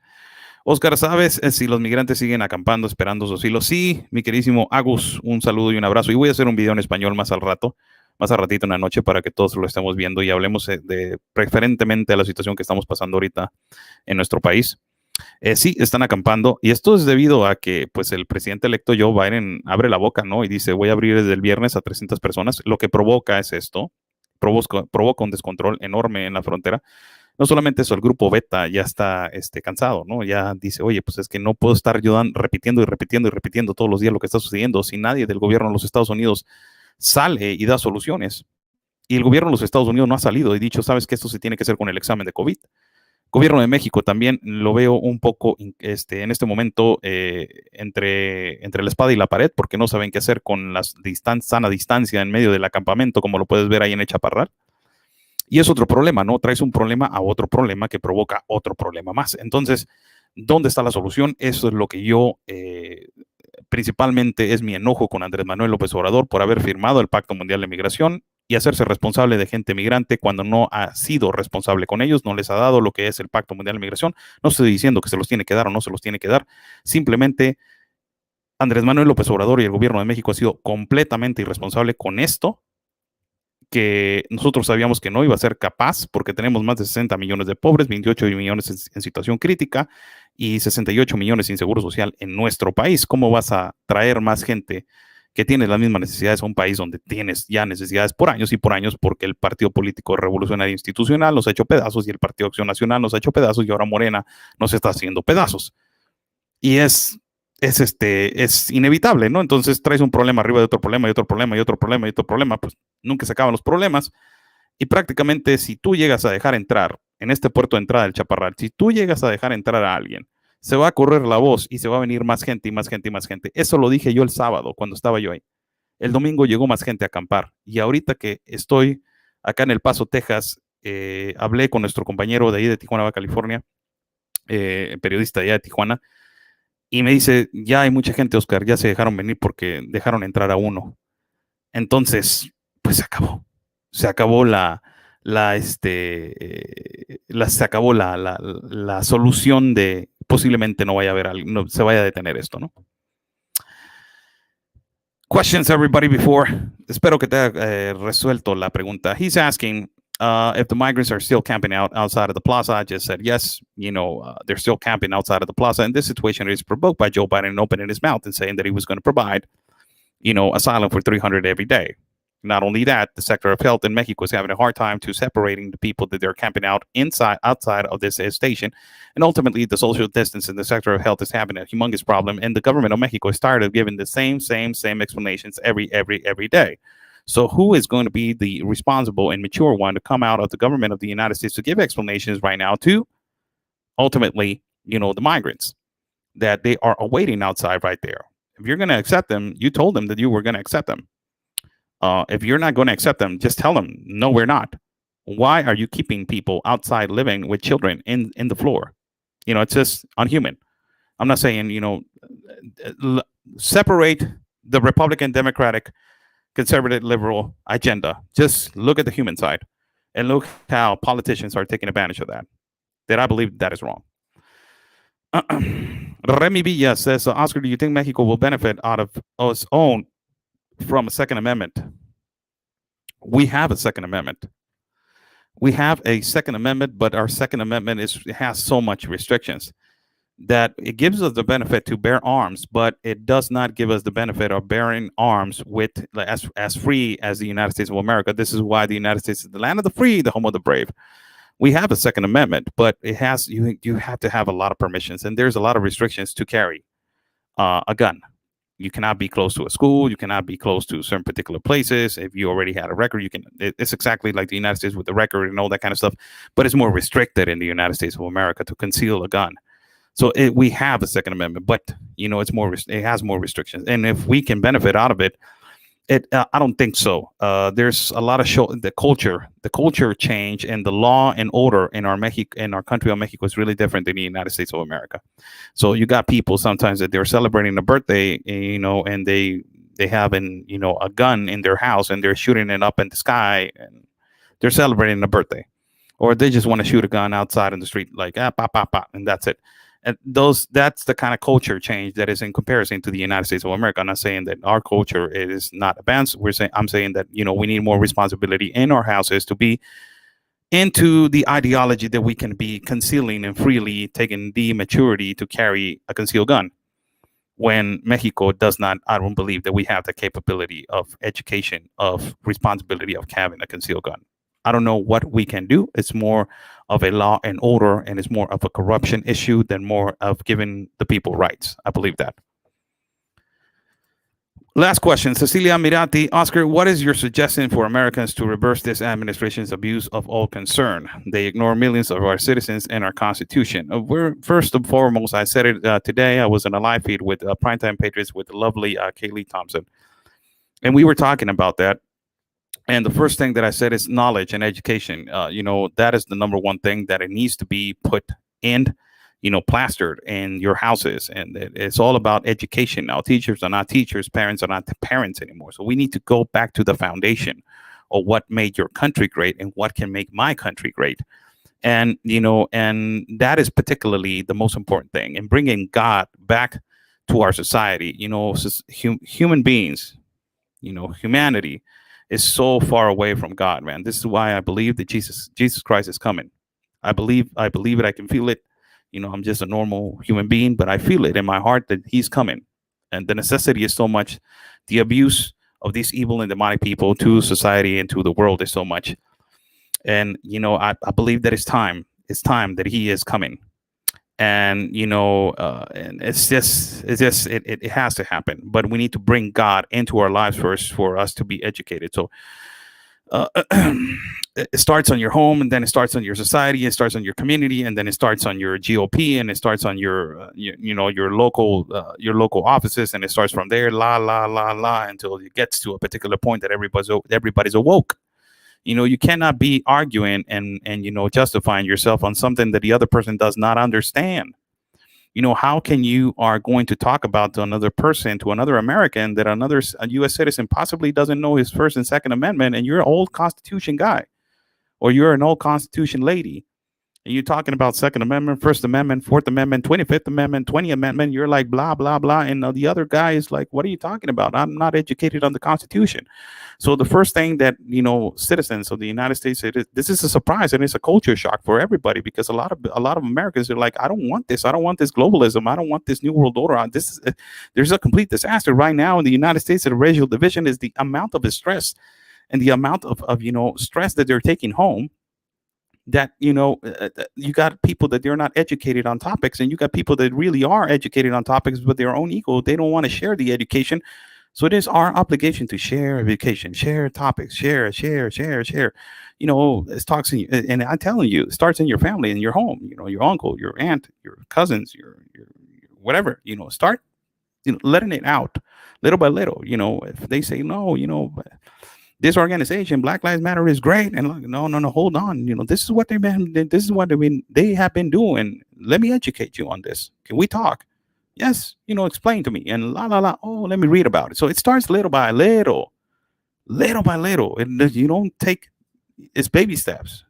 Oscar, ¿sabes si los migrantes siguen acampando esperando su asilo? Sí, mi queridísimo Agus, un saludo y un abrazo. Y voy a hacer un video en español más al ratito en la noche para que todos lo estemos viendo y hablemos de preferentemente de la situación que estamos pasando ahorita en nuestro país. Sí, están acampando y esto es debido a que pues el presidente electo Joe Biden abre la boca, ¿no? Y dice, voy a abrir desde el viernes a 300 personas. Lo que provoca es esto, provoca un descontrol enorme en la frontera. No solamente eso, el grupo Beta ya está cansado, ¿no? Ya dice, oye, pues es que no puedo estar repitiendo todos los días lo que está sucediendo si nadie del gobierno de los Estados Unidos sale y da soluciones. Y el gobierno de los Estados Unidos no ha salido y dicho, sabes que esto se tiene que hacer con el examen de COVID. Gobierno de México también lo veo un poco en este momento entre la espada y la pared porque no saben qué hacer con la sana distancia en medio del acampamento, como lo puedes ver ahí en el Chaparral. Y es otro problema, ¿no? Traes un problema a otro problema que provoca otro problema más. Entonces, ¿dónde está la solución? Eso es lo que yo, principalmente es mi enojo con Andrés Manuel López Obrador por haber firmado el Pacto Mundial de Migración y hacerse responsable de gente migrante cuando no ha sido responsable con ellos, no les ha dado lo que es el Pacto Mundial de Migración. No estoy diciendo que se los tiene que dar o no se los tiene que dar. Simplemente Andrés Manuel López Obrador y el gobierno de México ha sido completamente irresponsable con esto, que nosotros sabíamos que no iba a ser capaz porque tenemos más de 60 millones de pobres, 28 millones en situación crítica y 68 millones sin seguro social en nuestro país. ¿Cómo vas a traer más gente que tiene las mismas necesidades a un país donde tienes ya necesidades por años y por años porque el Partido Político Revolucionario Institucional nos ha hecho pedazos y el Partido Acción Nacional nos ha hecho pedazos y ahora Morena nos está haciendo pedazos? Y es inevitable, ¿no? Entonces traes un problema arriba de otro problema y otro problema y otro problema y otro problema, pues nunca se acaban los problemas. Y prácticamente si tú llegas a dejar entrar en este puerto de entrada del Chaparral, si tú llegas a dejar entrar a alguien, se va a correr la voz y se va a venir más gente y más gente y más gente. Eso lo dije yo el sábado cuando estaba yo ahí. El domingo llegó más gente a acampar. Y ahorita que estoy acá en El Paso, Texas, hablé con nuestro compañero de ahí de Tijuana, Baja California, periodista de allá de Tijuana, y me dice, ya hay mucha gente, Oscar, ya se dejaron venir porque dejaron entrar a uno. Entonces, pues se acabó. Se acabó se acabó la solución de posiblemente no vaya a haber algo, no, se vaya a detener esto, ¿no? Questions, everybody, before. Espero que te haya resuelto la pregunta. He's asking if the migrants are still camping outside of the plaza. I just said yes. They're still camping outside of the plaza. And this situation is provoked by Joe Biden opening his mouth and saying that he was going to provide, asylum for 300 every day. Not only that, the sector of health in Mexico is having a hard time to separating the people that they're camping outside of this station. And ultimately, the social distance in the sector of health is having a humongous problem. And the government of Mexico is tired of giving the same explanations every day. So who is going to be the responsible and mature one to come out of the government of the United States to give explanations right now to ultimately, the migrants that they are awaiting outside right there? If you're going to accept them, you told them that you were going to accept them. If you're not going to accept them, just tell them, no, we're not. Why are you keeping people outside living with children in the floor? It's just unhuman. I'm not saying, separate the Republican, Democratic, conservative, liberal agenda. Just look at the human side and look how politicians are taking advantage of that. That I believe that is wrong. Remy Villa says, Oscar, do you think Mexico will benefit out of its own from a Second Amendment? We have a Second Amendment. We have a Second Amendment, but our Second Amendment has so much restrictions that it gives us the benefit to bear arms, but it does not give us the benefit of bearing arms with as free as the United States of America. This is why the United States is the land of the free, the home of the brave. We have a Second Amendment, but it has you have to have a lot of permissions, and there's a lot of restrictions to carry a gun. You cannot be close to a school. You cannot be close to certain particular places. If you already had a record, you can. It's exactly like the United States with the record and all that kind of stuff, but it's more restricted in the United States of America to conceal a gun. So we have a Second Amendment, but it's more. It has more restrictions, and if we can benefit out of it, I don't think so. There's a lot of the culture change, and the law and order in our country of Mexico is really different than the United States of America. So you got people sometimes that they're celebrating a birthday, and they have a gun in their house and they're shooting it up in the sky and they're celebrating a birthday, or they just want to shoot a gun outside in the street, like pop, pop, pop, and that's it. And that's the kind of culture change that is in comparison to the United States of America. I'm not saying that our culture is not advanced. I'm saying that, we need more responsibility in our houses to be into the ideology that we can be concealing and freely taking the maturity to carry a concealed gun. When Mexico does not, I don't believe that we have the capability of education, of responsibility of having a concealed gun. I don't know what we can do. It's more of a law and order, and it's more of a corruption issue than more of giving the people rights. I believe that. Last question, Cecilia Mirati. Oscar, what is your suggestion for Americans to reverse this administration's abuse of all concern? They ignore millions of our citizens and our Constitution. First and foremost, I said it today. I was on a live feed with Primetime Patriots with the lovely Kaylee Thompson. And we were talking about that. And the first thing that I said is knowledge and education. That is the number one thing that it needs to be put in, plastered in your houses. And it's all about education now. Teachers are not teachers. Parents are not parents anymore. So we need to go back to the foundation or what made your country great and what can make my country great. And and that is particularly the most important thing, and bringing God back to our society. Human beings, humanity is so far away from God, man. This is why I believe that Jesus Christ is coming. I believe it. I can feel it. I'm just a normal human being, but I feel it in my heart that he's coming. And the necessity is so much. The abuse of these evil and demonic people to society and to the world is so much. And I believe that it's time that he is coming. And and it has to happen, but we need to bring God into our lives first for us to be educated. So uh, it starts on your home, and then it starts on your society, it starts on your community, and then it starts on your GOP, and it starts on your local offices, and it starts from there, la la la la, until it gets to a particular point that everybody's awoke. You cannot be arguing and justifying yourself on something that the other person does not understand. How can you are going to talk about to another person, to another American, that a U.S. citizen possibly doesn't know his First and Second Amendment, and you're an old Constitution guy, or you're an old Constitution lady, and you're talking about Second Amendment, First Amendment, Fourth Amendment, 25th Amendment, 20th Amendment. You're like blah blah blah, and the other guy is like, "What are you talking about? I'm not educated on the Constitution." So the first thing that citizens of the United States, this is a surprise, and it's a culture shock for everybody, because a lot of Americans are like, "I don't want this. I don't want this globalism. I don't want this new world order. There's a complete disaster right now in the United States. The racial division is the amount of stress and the amount of stress that they're taking home, that you got people that they're not educated on topics, and you got people that really are educated on topics, but their own ego, they don't want to share the education. So it is our obligation to share education, share topics, share. It talks in you, and I'm telling you, it starts in your family, in your home. Your uncle, your aunt, your cousins, your whatever. Start letting it out little by little. If they say no, this organization, Black Lives Matter, is great, and like, no, no, no, hold on. This is what they have been doing. Let me educate you on this. Can we talk? Yes, explain to me, and la la la. Oh, let me read about it. So it starts little by little, little by little, and you don't take, it's baby steps.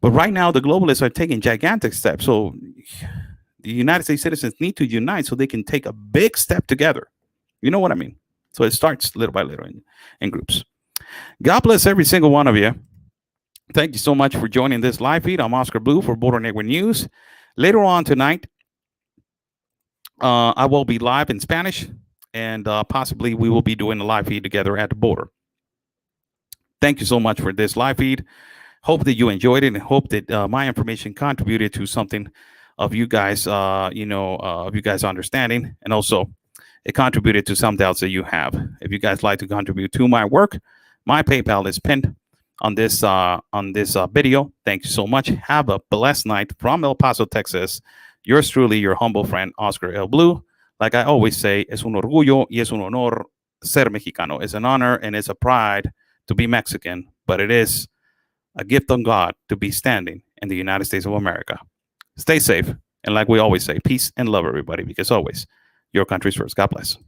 But right now, the globalists are taking gigantic steps. So the United States citizens need to unite so they can take a big step together. You know what I mean? So it starts little by little in groups. God bless every single one of you. Thank you so much for joining this live feed. I'm Oscar Blue for Border Network News. Later on tonight, I will be live in Spanish, and possibly we will be doing a live feed together at the border. Thank you so much for this live feed. Hope that you enjoyed it, and hope that my information contributed to something of you guys, of you guys understanding, and also it contributed to some doubts that you have. If you guys like to contribute to my work, my PayPal is pinned on this video. Thank you so much. Have a blessed night from El Paso, Texas. Yours truly, your humble friend, Oscar L. Blue. Like I always say, es un orgullo y es un honor ser mexicano. It's an honor and it's a pride to be Mexican, but it is a gift on God to be standing in the United States of America. Stay safe, and like we always say, peace and love, everybody, because always, your country's first. God bless.